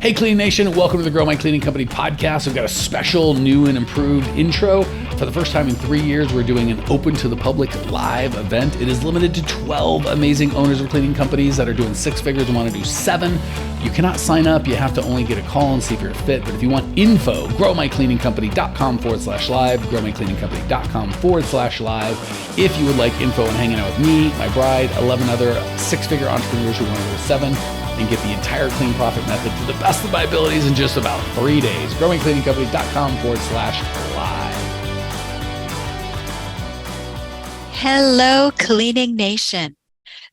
Hey Cleaning Nation, welcome to the Grow My Cleaning Company podcast. We've got a special new and improved intro. For the first time in 3 years, we're doing an open to the public live event. It is limited to 12 amazing owners of cleaning companies that are doing six figures and want to do seven. You cannot sign up. You have to only get a call and see if you're a fit. But if you want info, growmycleaningcompany.com/live, growmycleaningcompany.com/live. If you would like info on hanging out with me, my bride, 11 other six-figure entrepreneurs who want to go to seven, and get the entire clean profit method to the best of my abilities in just about 3 days. growmycleaningcompany.com/live. Hello, Cleaning Nation.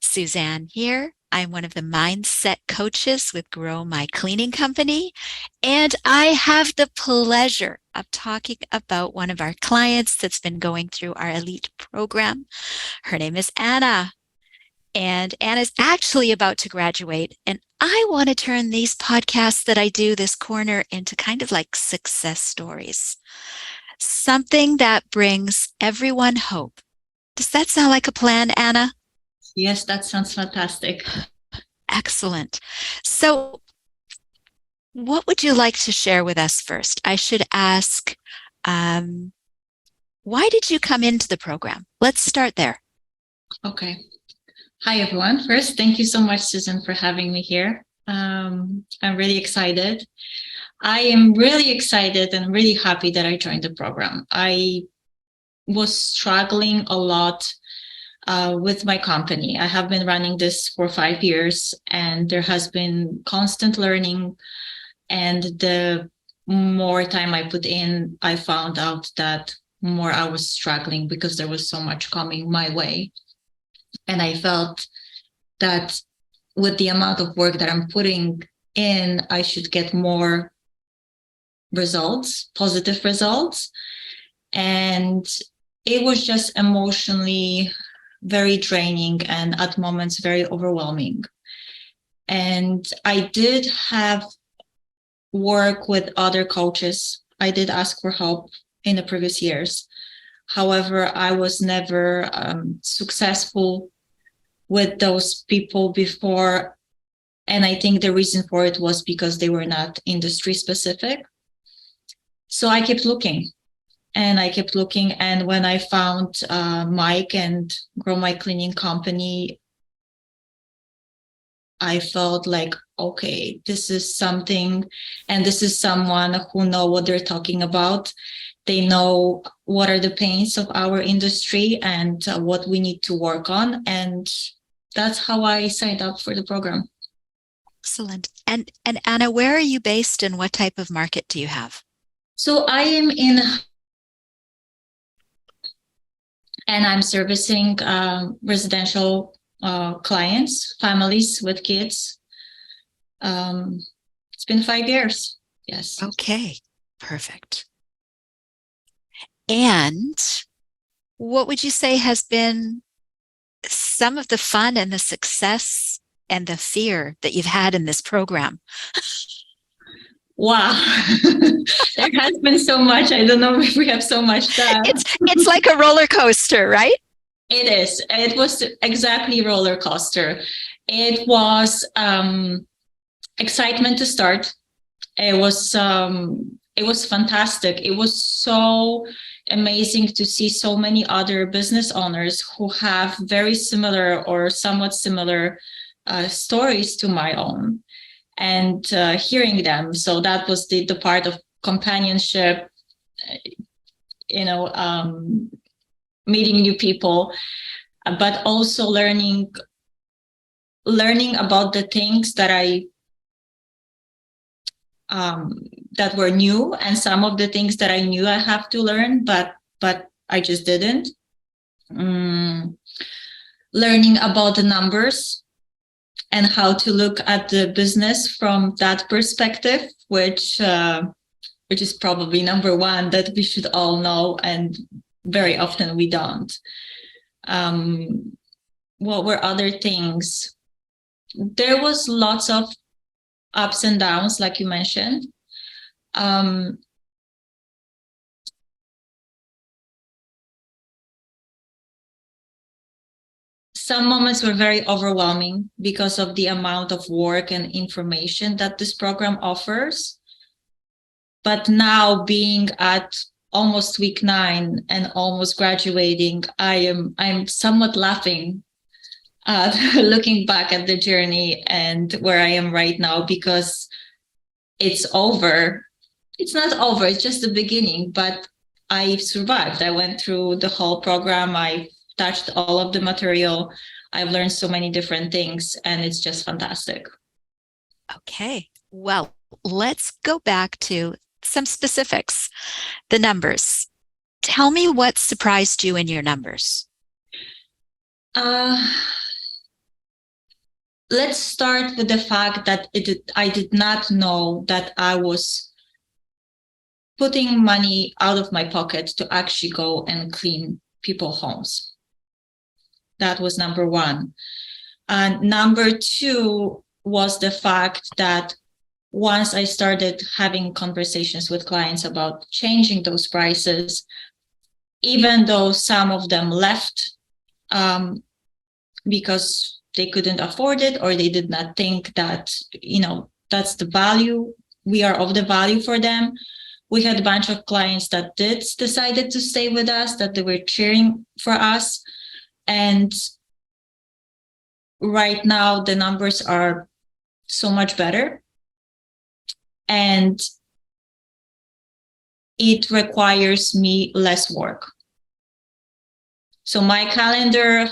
Suzanne here. I'm one of the mindset coaches with Grow My Cleaning Company, and I have the pleasure of talking about one of our clients that's been going through our elite program. Her name is Anna. And Anna's actually about to graduate. And I want to turn these podcasts that I do, this corner, into kind of like success stories. Something that brings everyone hope. Does that sound like a plan, Anna? Yes, that sounds fantastic. Excellent. So what would you like to share with us first? I should ask, why did you come into the program? Let's start there. Okay. Hi, everyone. First, thank you so much, Suzanne, for having me here. I'm really excited. I am really excited and really happy that I joined the program. I was struggling a lot with my company. I have been running this for 5 years, and there has been constant learning. And the more time I put in, I found out that more I was struggling because there was so much coming my way. And I felt that with the amount of work that I'm putting in, I should get more results, positive results. And it was just emotionally very draining and at moments very overwhelming. And I did have work with other coaches. I did ask for help in the previous years. However, I was never successful with those people before. And I think the reason for it was because they were not industry specific. So I kept looking and I kept looking. And when I found Mike and Grow My Cleaning Company, I felt like, okay, this is something, and this is someone who know what they're talking about. They know what are the pains of our industry and what we need to work on. And that's how I signed up for the program. Excellent. And Anna, where are you based and what type of market do you have? So I am in, and I'm servicing residential clients, families with kids. It's been 5 years. Yes. Okay, perfect. And what would you say has been some of the fun and the success and the fear that you've had in this program? Wow. There has been so much. I don't know if we have so much time. It's like a roller coaster, right? It is. It was exactly roller coaster. It was excitement to start. It was fantastic. It was so amazing to see so many other business owners who have very similar or somewhat similar stories to my own, and hearing them. So that was the part of companionship, meeting new people, but also learning about the things that that were new, and some of the things that I knew I have to learn, but I just didn't. Learning about the numbers and how to look at the business from that perspective, which is probably number one that we should all know, and very often we don't. What were other things? There was lots of ups and downs, like you mentioned. some moments were very overwhelming because of the amount of work and information that this program offers. But now, being at almost week 9 and almost graduating, I'm somewhat laughing looking back at the journey and where I am right now, because it's over. It's not over, it's just the beginning, but I survived. I went through the whole program. I touched all of the material. I've learned so many different things, and it's just fantastic. Okay. Well, let's go back to some specifics. The numbers. Tell me what surprised you in your numbers. Let's start with the fact that I did not know that I was putting money out of my pocket to actually go and clean people's homes. That was number one. And number two was the fact that once I started having conversations with clients about changing those prices, even though some of them left because they couldn't afford it, or they did not think that, that's the value, we are of the value for them. We had a bunch of clients that decided to stay with us, that they were cheering for us. And right now the numbers are so much better. And it requires me less work. So my calendar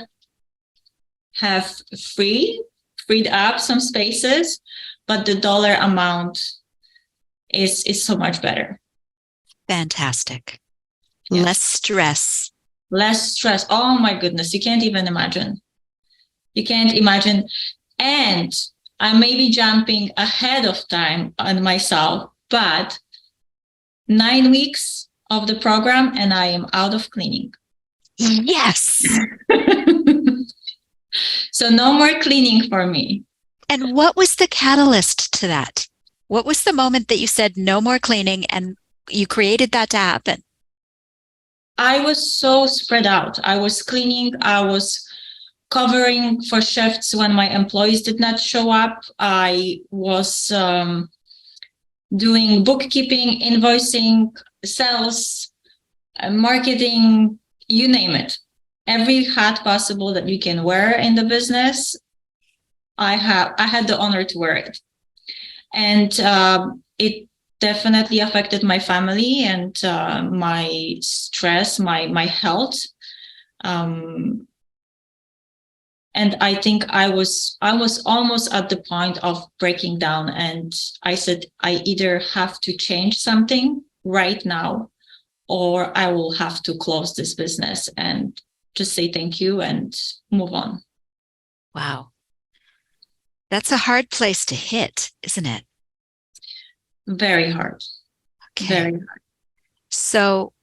have freed up some spaces, but the dollar amount is so much better. Fantastic. Yeah. Less stress. Less stress. Oh my goodness, you can't even imagine. You can't imagine. And I may be jumping ahead of time on myself, but 9 weeks of the program and I am out of cleaning. Yes. So no more cleaning for me. And what was the catalyst to that? What was the moment that you said no more cleaning and you created that to happen? I was so spread out. I was cleaning. I was covering for shifts when my employees did not show up. I was doing bookkeeping, invoicing, sales, marketing, you name it. Every hat possible that you can wear in the business, I had the honor to wear it. And it definitely affected my family and my stress, my health. And I think I was almost at the point of breaking down. And I said, I either have to change something right now, or I will have to close this business and just say thank you and move on. Wow. That's a hard place to hit, isn't it? Very hard. Okay. Very hard. So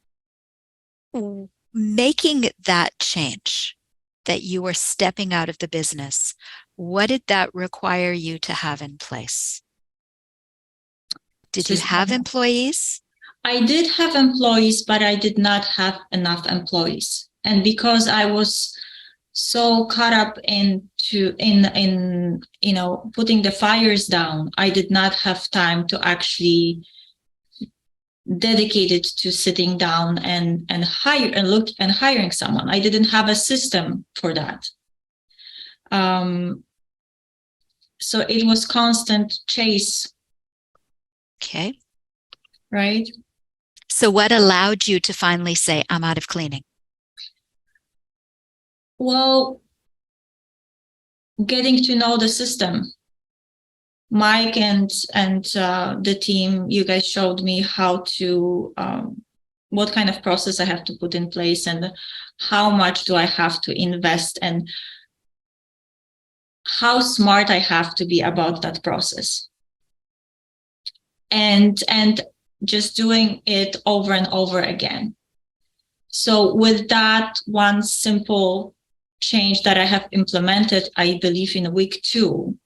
making that change, that you were stepping out of the business, what did that require you to have in place? Did you have employees? I did have employees, but I did not have enough employees. And because I was so caught up in putting the fires down, I did not have time to actually dedicate it to sitting down and hiring someone. I didn't have a system for that. So it was constant chase. Okay. Right. So what allowed you to finally say, I'm out of cleaning? Well, getting to know the system. Mike and the team, you guys showed me how to, what kind of process I have to put in place and how much do I have to invest and how smart I have to be about that process. And just doing it over and over again. So with that one simple change that I have implemented, I believe in week 2,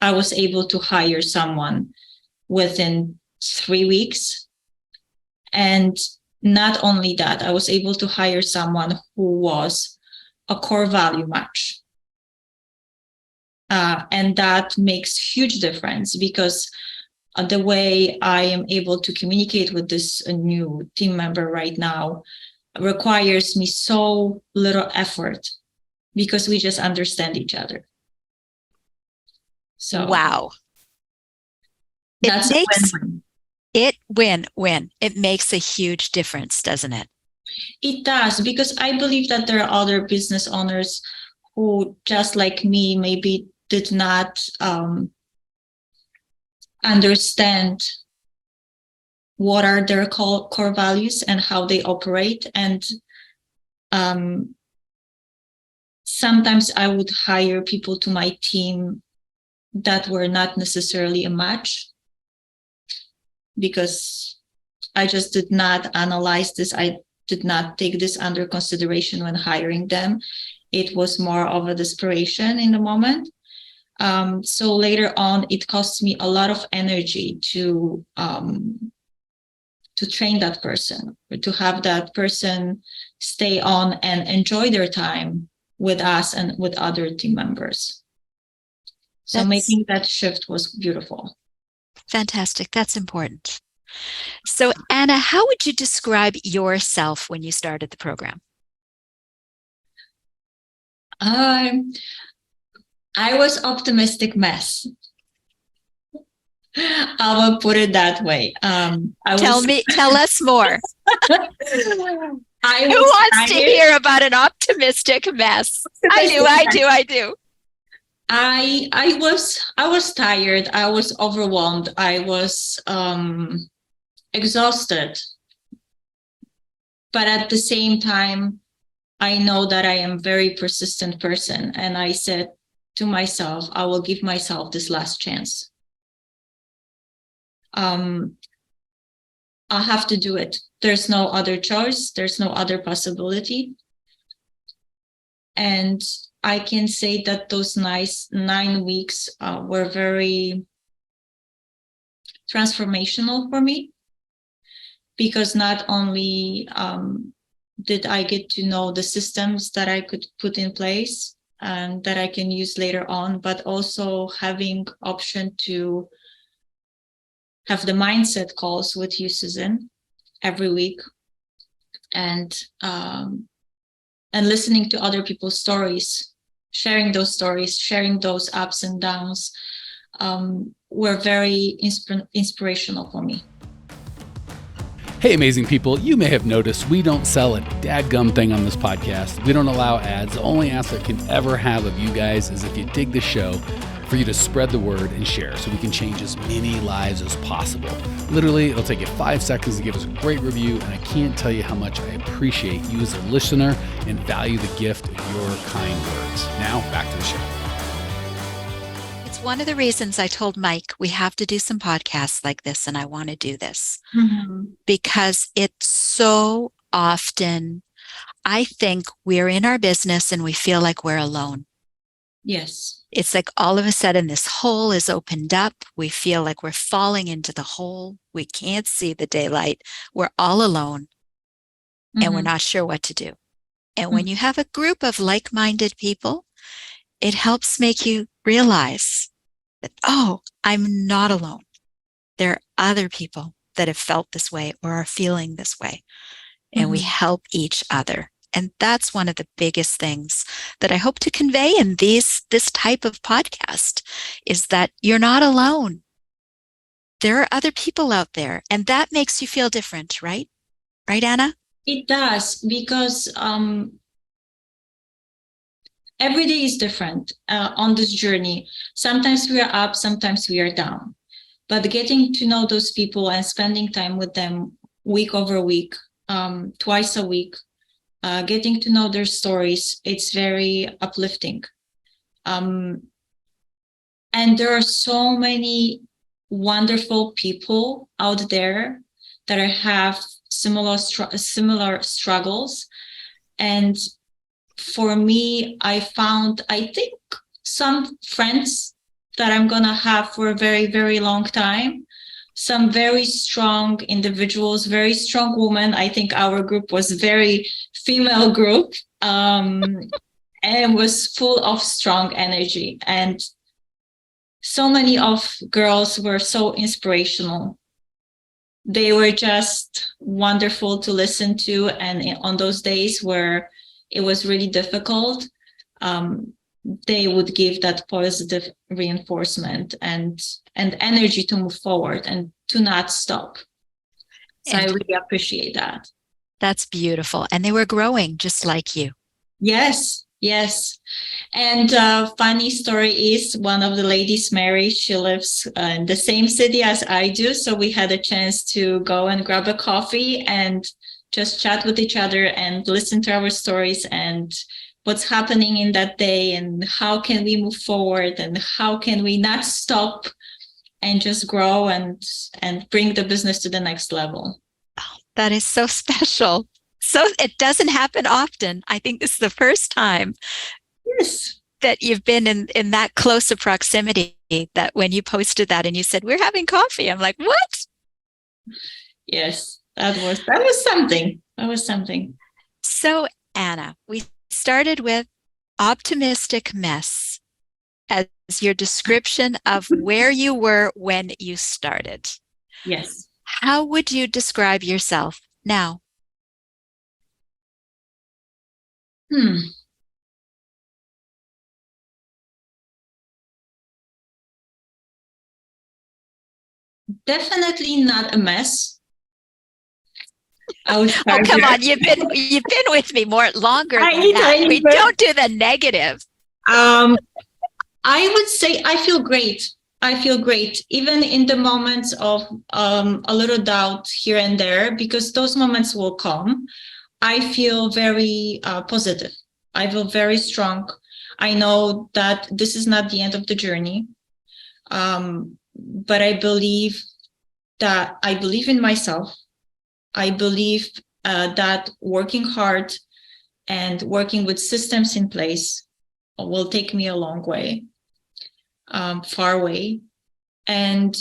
I was able to hire someone within 3 weeks. And not only that, I was able to hire someone who was a core value match. And that makes huge difference because the way I am able to communicate with this new team member right now requires me so little effort because we just understand each other. So wow. That's It makes a win-win. win-win. It makes a huge difference, doesn't it? It does, because I believe that there are other business owners who, just like me, maybe did not understand what are their core values and how they operate. And sometimes I would hire people to my team that were not necessarily a match because I just did not analyze this. I did not take this under consideration when hiring them. It was more of a desperation in the moment. So later on, it costs me a lot of energy to train that person, or to have that person stay on and enjoy their time with us and with other team members. So making that shift was beautiful. Fantastic. That's important. So Anna, how would you describe yourself when you started the program? I was optimistic mess. I will put it that way. Tell us more. Who wants to hear about an optimistic mess? I do. I was tired. I was overwhelmed. I was exhausted. But at the same time, I know that I am a very persistent person. And I said to myself, I will give myself this last chance. I'll have to do it. There's no other choice. There's no other possibility. And I can say that those nice 9 weeks were very transformational for me, because not only did I get to know the systems that I could put in place and that I can use later on, but also having option to have the mindset calls with you, Suzanne, every week, and listening to other people's stories, sharing those ups and downs, were very inspirational for me. Hey, amazing people, you may have noticed we don't sell a dadgum thing on this podcast. We don't allow ads. The only ask I can ever have of you guys is if you dig the show, for you to spread the word and share so we can change as many lives as possible. Literally, it'll take you 5 seconds to give us a great review, and I can't tell you how much I appreciate you as a listener and value the gift of your kind words. Now, back to the show. It's one of the reasons I told Mike we have to do some podcasts like this, and I want to do this. Because it's so often, I think we're in our business and we feel like we're alone. Yes. It's like all of a sudden this hole is opened up. We feel like we're falling into the hole. We can't see the daylight. We're all alone and we're not sure what to do. And when you have a group of like-minded people, it helps make you realize that, oh, I'm not alone. There are other people that have felt this way or are feeling this way. And we help each other. And that's one of the biggest things that I hope to convey in this type of podcast, is that you're not alone. There are other people out there, and that makes you feel different, right? Right, Anna? It does, because every day is different on this journey. Sometimes we are up, sometimes we are down. But getting to know those people and spending time with them week over week, twice a week, getting to know their stories, it's very uplifting. And there are so many wonderful people out there that have similar struggles. And for me, I think, some friends that I'm going to have for a very, very long time. Some very strong individuals, very strong women. I think our group was very female group, and was full of strong energy. And so many of girls were so inspirational. They were just wonderful to listen to. And on those days where it was really difficult, they would give that positive reinforcement and energy to move forward and to not stop. So I really appreciate that. That's beautiful. And they were growing just like you. Yes, yes. And funny story is one of the ladies, Mary, she lives in the same city as I do. So we had a chance to go and grab a coffee and just chat with each other and listen to our stories and what's happening in that day and how can we move forward and how can we not stop and just grow and bring the business to the next level. Oh, that is so special. So it doesn't happen often. I think this is the first time that you've been in that close a proximity, that when you posted that and you said, we're having coffee, I'm like, what? Yes, that was something. That was something. So Anna, we started with optimistic mess as your description of where you were when you started. Yes. How would you describe yourself now? Definitely not a mess. Oh, come on. You've been with me longer than that. We don't do the negative. I would say I feel great. I feel great, even in the moments of a little doubt here and there, because those moments will come. I feel very positive. I feel very strong. I know that this is not the end of the journey, but I believe in myself. I believe that working hard and working with systems in place will take me a long way, far away. And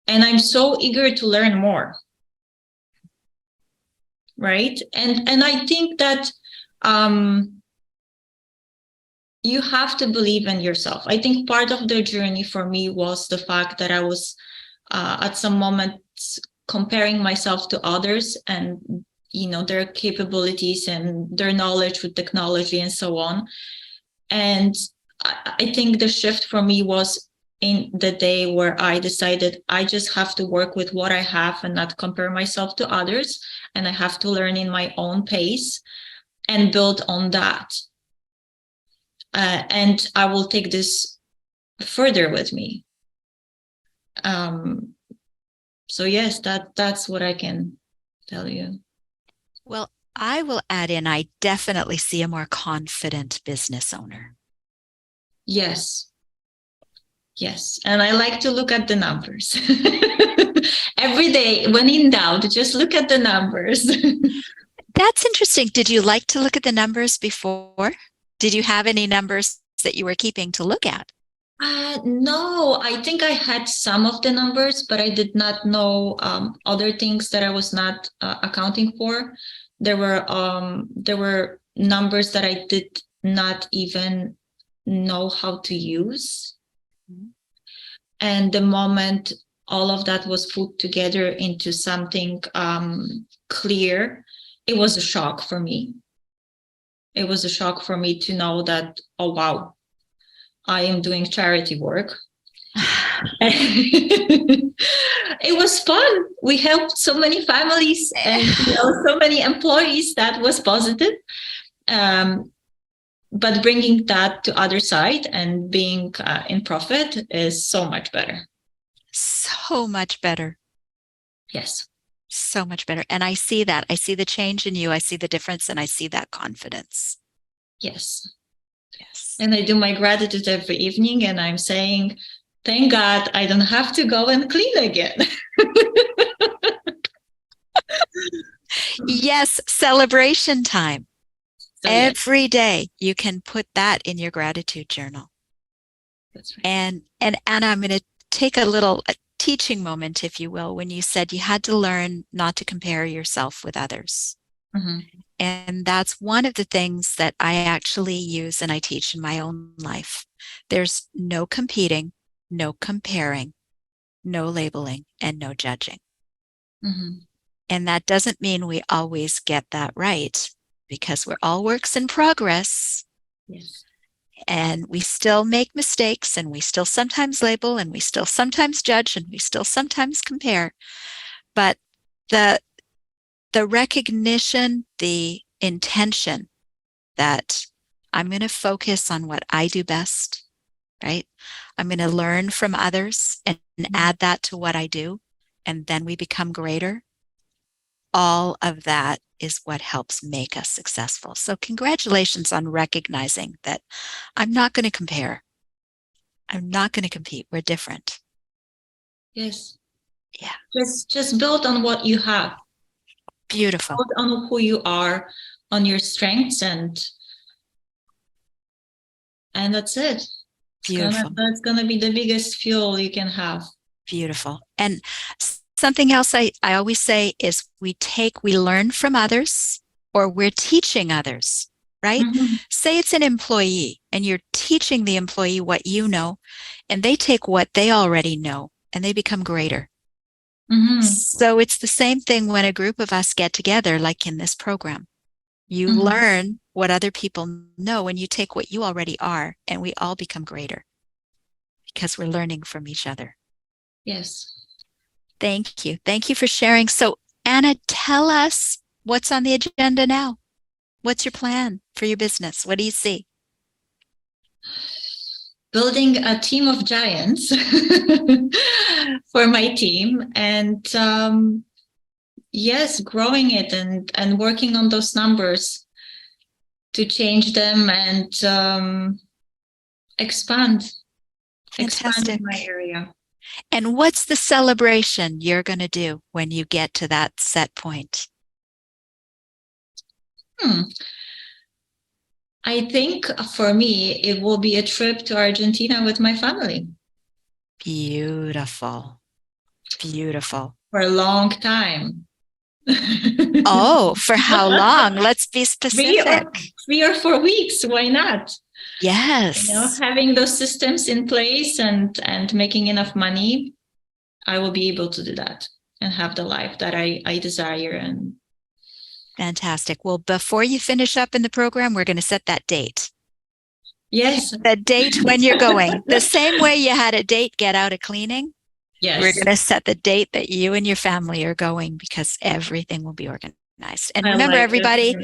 I'm so eager to learn more. Right. And I think that you have to believe in yourself. I think part of the journey for me was the fact that I was at some moments comparing myself to others and, their capabilities and their knowledge with technology and so on. And I think the shift for me was in the day where I decided I just have to work with what I have and not compare myself to others. And I have to learn in my own pace and build on that. And I will take this further with me. So yes, that's what I can tell you. Well, I will add in, I definitely see a more confident business owner. Yes. Yes. And I like to look at the numbers. Every day, when in doubt, just look at the numbers. That's interesting. Did you like to look at the numbers before? Did you have any numbers that you were keeping to look at? No, I think I had some of the numbers, but I did not know other things that I was not accounting for. There were numbers that I did not even know how to use. Mm-hmm. And the moment all of that was put together into something clear, it was a shock for me. It was a shock for me to know that, oh, wow, I am doing charity work. It was fun. We helped so many families and so many employees. That was positive. But bringing that to other side and being in profit is so much better. So much better. Yes. So much better. And I see that. I see the change in you. I see the difference, and I see that confidence. Yes. Yes. And I do my gratitude every evening, and I'm saying, thank God I don't have to go and clean again. Yes, celebration time. So, every day you can put that in your gratitude journal. That's right. And Anna, I'm going to take a teaching moment, if you will, when you said you had to learn not to compare yourself with others. Mhm. And that's one of the things that I actually use and I teach in my own life. There's no competing, no comparing, no labeling, and no judging. Mhm. And that doesn't mean we always get that right, because we're all works in progress. Yes. And we still make mistakes, and we still sometimes label, and we still sometimes judge, and we still sometimes compare. But the recognition, the intention that I'm going to focus on what I do best, right? I'm going to learn from others and add that to what I do, and then we become greater. All of that is what helps make us successful. So congratulations on recognizing that I'm not going to compare. I'm not going to compete. We're different. Yes. Yeah. Just build on what you have. Beautiful. Build on who you are, on your strengths, and that's it. Beautiful. That's gonna be the biggest fuel you can have. Beautiful. And something else I always say is we learn from others, or we're teaching others, right? Mhm. Say it's an employee and you're teaching the employee what you know, and they take what they already know and they become greater. Mhm. So it's the same thing when a group of us get together, like in this program. You Mhm. learn what other people know and you take what you already are, and we all become greater because we're learning from each other. Yes. Thank you. Thank you for sharing. So, Anna, tell us what's on the agenda now. What's your plan for your business? What do you see? Building a team of giants for my team, and yes, growing it and working on those numbers to change them and expand in Fantastic. my area. And what's the celebration you're going to do when you get to that set point? I think for me, it will be a trip to Argentina with my family. Beautiful. Beautiful. For a long time. Oh, for how long? Let's be three specific. or 3 or 4 weeks. Why not? Yes. Having those systems in place and making enough money, I will be able to do that and have the life that I desire. And Fantastic. Well, before you finish up in the program, we're going to set that date. yes, The date when you're going. The same way you had a date get out of cleaning. yes, We're going to set the date that you and your family are going, because everything will be organized. And remember, everybody,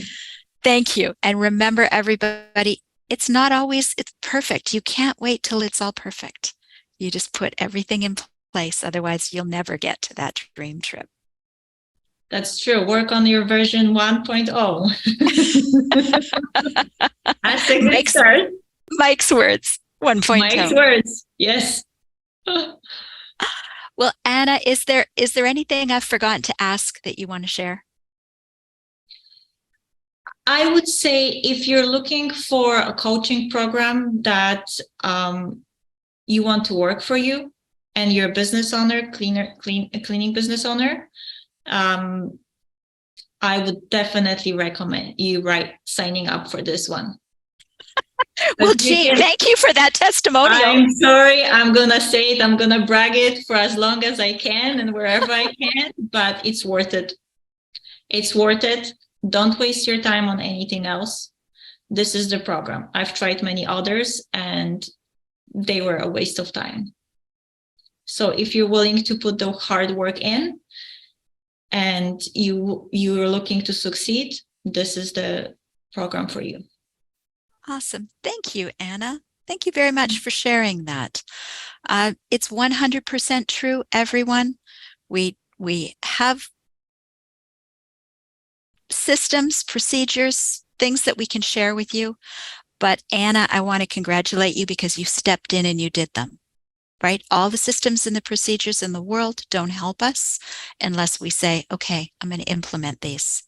thank you. And remember, everybody, it's not always it's perfect. You can't wait till it's all perfect. You just put everything in place. Otherwise, you'll never get to that dream trip. That's true. Work on your version 1.0. That's a good start. Mike's words 1.0. Mike's words. Yes. Well, Anna, is there anything I've forgotten to ask that you want to share? I would say if you're looking for a coaching program that you want to work for you, and you're a business owner, cleaning business owner, I would definitely recommend you signing up for this one. Well, gee, thank you for that testimonial. I'm sorry, I'm gonna say it, I'm gonna brag it for as long as I can and wherever I can, but it's worth it. It's worth it. Don't waste your time on anything else. This is the program. I've tried many others and they were a waste of time. So if you're willing to put the hard work in and you're looking to succeed, this is the program for you. Awesome. Thank you, Anna. Thank you very much for sharing that. It's 100% true, everyone. We have systems, procedures, things that we can share with you. But Anna, I want to congratulate you because you stepped in and you did them, right? All the systems and the procedures in the world don't help us unless we say, okay, I'm going to implement these.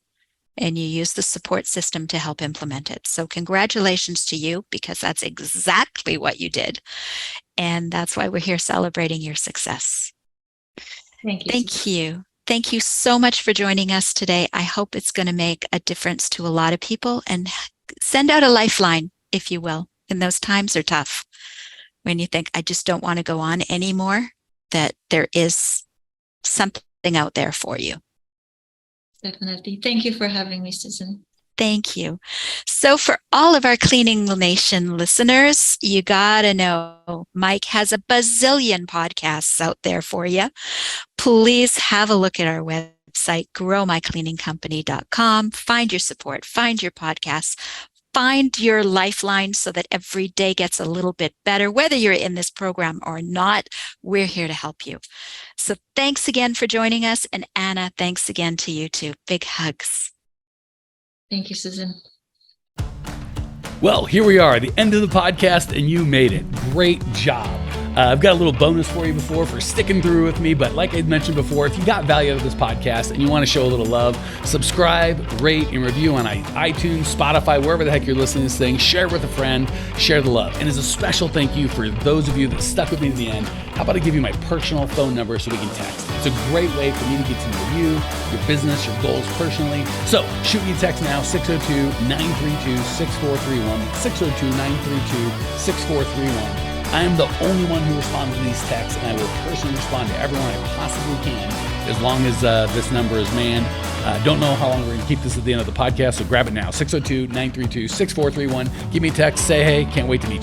And you use the support system to help implement it. So congratulations to you, because that's exactly what you did. And that's why we're here celebrating your success. Thank you. Thank you. Thank you so much for joining us today. I hope it's going to make a difference to a lot of people, and send out a lifeline, if you will. And those times are tough when you think, I just don't want to go on anymore, that there is something out there for you. Definitely. Thank you for having me, Susan. Thank you. So for all of our Cleaning Nation listeners, you got to know Mike has a bazillion podcasts out there for you. Please have a look at our website, growmycleaningcompany.com. Find your support, find your podcasts, find your lifeline so that every day gets a little bit better. Whether you're in this program or not, we're here to help you. So thanks again for joining us. And Anna, thanks again to you too. Big hugs. Thank you, Susan. Well, here we are, the end of the podcast, and you made it. Great job. I've got a little bonus for you for sticking through with me, but like I mentioned before, if you got value out of this podcast and you want to show a little love, subscribe, rate, and review on iTunes, Spotify, wherever the heck you're listening to this thing. Share it with a friend, share the love. And as a special thank you for those of you that stuck with me to the end, how about I give you my personal phone number so we can text? It's a great way for me to get to know you, your business, your goals personally. So shoot me a text now, 602-932-6431, 602-932-6431. I am the only one who responds to these texts, and I will personally respond to everyone I possibly can as long as this number is manned. Don't know how long we're going to keep this at the end of the podcast, so grab it now, 602-932-6431. Give me a text, say hey, can't wait to meet you.